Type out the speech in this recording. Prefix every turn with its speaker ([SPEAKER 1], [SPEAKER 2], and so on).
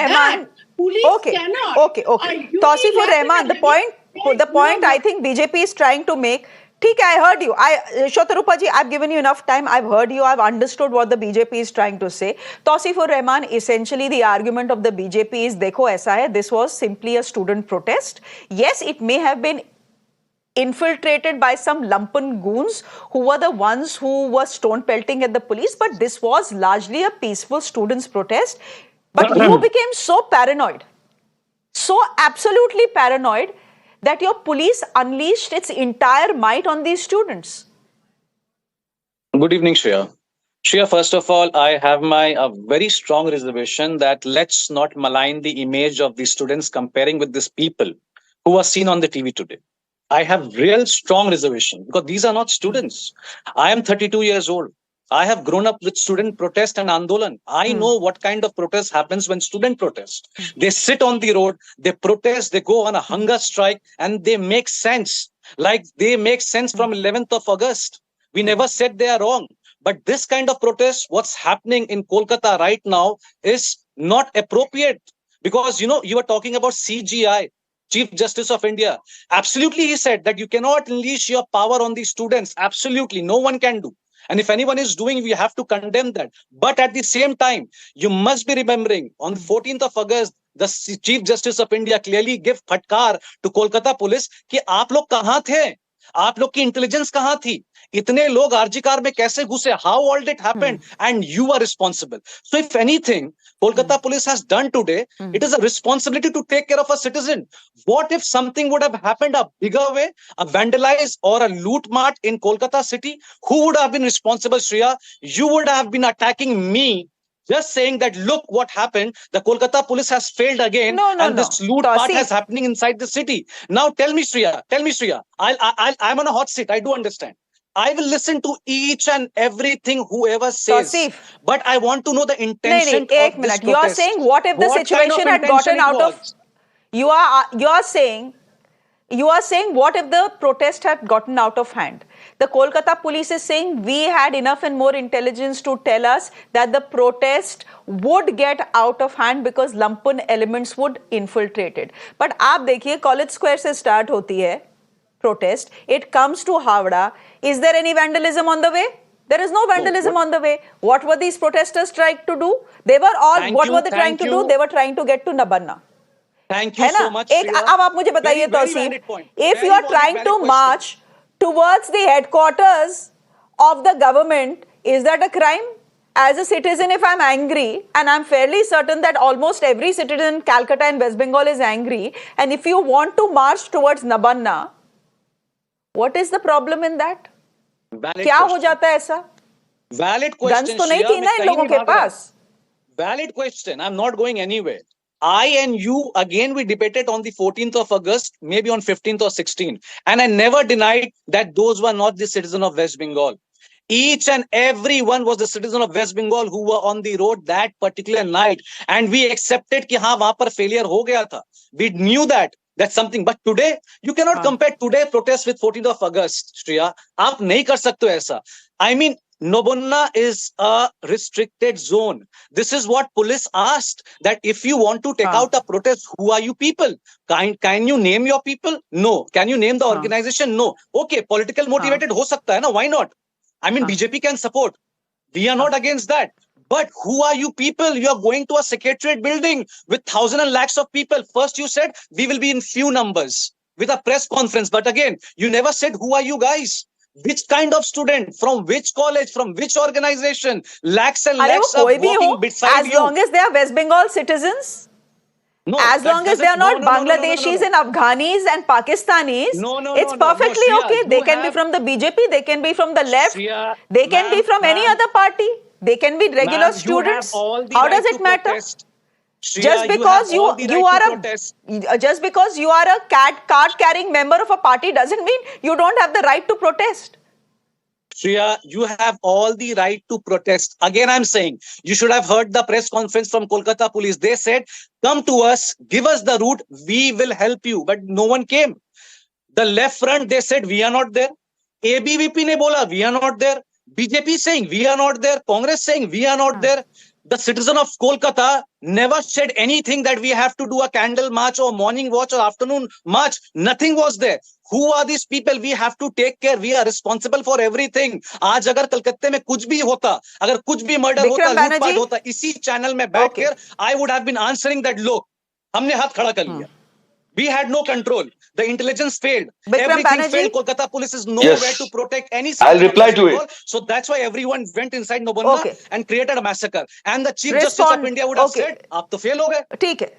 [SPEAKER 1] Rahman. Okay. Tawseefur Rahman, the point I think BJP is trying to make. ठीक, I heard you. Shweta ji, I've given you enough time. I've heard you. I've understood what the BJP is trying to say. Tawseefur Rahman, essentially the argument of the BJP is, देखो ऐसा है, this was simply a student protest. Yes, it may have been infiltrated by some lumpen goons who were the ones who were stone pelting at the police, but this was largely a peaceful students' protest. But you became so paranoid, so absolutely paranoid, that your police unleashed its entire might on these students.
[SPEAKER 2] Good evening, Shreya. Shreya, first of all, I have a very strong reservation that let's not malign the image of the students comparing with these people who are seen on the TV today. I have real strong reservation because these are not students. I am 32 years old. I have grown up with student protest and Andolan. I know what kind of protest happens when student protest. They sit on the road, they protest, they go on a hunger strike, and they make sense. Like they make sense from 11th of August. We never said they are wrong. But this kind of protest, what's happening in Kolkata right now is not appropriate. Because, you were talking about CGI, Chief Justice of India. Absolutely, he said that you cannot unleash your power on these students. Absolutely, no one can do. And if anyone is doing, we have to condemn that. But at the same time, you must be remembering on the 14th of August, the Chief Justice of India clearly gave फटकार to Kolkata police कि आप लोग कहाँ थे? आप लोग की intelligence कहाँ थी? इतने लोग आरजी कार में कैसे घुसे? How all it happened? And you are responsible. So if anything, Kolkata police has done today, it is a responsibility to take care of a citizen. What if something would have happened a bigger way, a vandalize or a loot mart in Kolkata city? Who would have been responsible, Shreya? You would have been attacking me, just saying that, look what happened. The Kolkata police has failed again, this loot part is happening inside the city. Now tell me, Shreya, I'm on a hot seat. I do understand. I will listen to each and everything whoever says. Tawseef. But I want to know the intention of this protest.
[SPEAKER 1] You are saying, what if the situation had gotten out of... You are saying, what if the protest had gotten out of hand? The Kolkata police is saying we had enough and more intelligence to tell us that the protest would get out of hand because lumpen elements would infiltrate it. But आप देखिए, College Square से start होती है protest. It comes to Howrah. Is there any vandalism on the way? There is no vandalism on the way. What were these protesters trying to do? They were all, what were they trying to do? They were trying to get to Nabanna.
[SPEAKER 2] Thank you so much.
[SPEAKER 1] अब आप मुझे बताइए Tausif, if you are trying to march towards the headquarters of the government, is that a crime? As a citizen, if I'm angry, and I'm fairly certain that almost every citizen in Calcutta and West Bengal is angry, and if you want to march towards Nabanna, what is the problem in that? क्या हो जाता है ऐसा?
[SPEAKER 2] Valid question.
[SPEAKER 1] Guns तो नहीं थी ना इन लोगों के पास.
[SPEAKER 2] Valid question. I'm not going anywhere. I and you, again, we debated on the 14th of August, maybe on 15th or 16th. And I never denied that those were not the citizens of West Bengal. Each and every one was the citizen of West Bengal who were on the road that particular night. And we accepted कि हाँ वहाँ पर failure हो गया था. We knew that. That's something. But today, you cannot compare today protest with 14th of August, Shreya. आप नहीं कर सकते ऐसा. I mean, Nabanna is a restricted zone. This is what police asked, that if you want to take out a protest, who are you people? Can you name your people? No. Can you name the organization? No. Okay, political motivated ho sakta hai na, why not? I mean, BJP can support. We are not against that. But who are you people? You are going to a secretariat building with thousands and lakhs of people. First you said, we will be in few numbers with a press conference. But again, you never said, who are you guys? Which kind of student? From which college? From which organization? Lakhs and lakhs of walking beside you.
[SPEAKER 1] As long as they are West Bengal citizens? No, as long as they are not Bangladeshis and Afghanis and Pakistanis, it's perfectly okay. They can be from the BJP, they can be from the left, they can be from any other party. They can be regular students. How does it matter? Just because you are a card carrying member of a party doesn't mean you don't have the right to protest.
[SPEAKER 2] Shreya, you have all the right to protest. Again, I'm saying, you should have heard the press conference from Kolkata police. They said, come to us, give us the route, we will help you. But no one came. The left front, they said, we are not there. ABVP ne bola, we are not there. BJP saying, we are not there. Congress saying, we are not there. The citizen of Kolkata never said anything that we have to do a candle march or morning watch or afternoon march. Nothing was there. Who are these people? We have to take care. We are responsible for everything. आज अगर कलकत्ते में कुछ भी होता, अगर कुछ भी मर्डर होता, लूटपाट होता, इसी चैनल में बैठकर I would have been answering that. लोग हमने हाथ खड़ा कर लिया. We had no control. The intelligence failed. Everything failed. Kolkata police is nowhere to protect any.
[SPEAKER 3] I'll reply to it.
[SPEAKER 2] So that's why everyone went inside Nobunna and created a massacre. And the Chief Justice of India would have said, "आप तो fail हो गए."
[SPEAKER 1] ठीक है.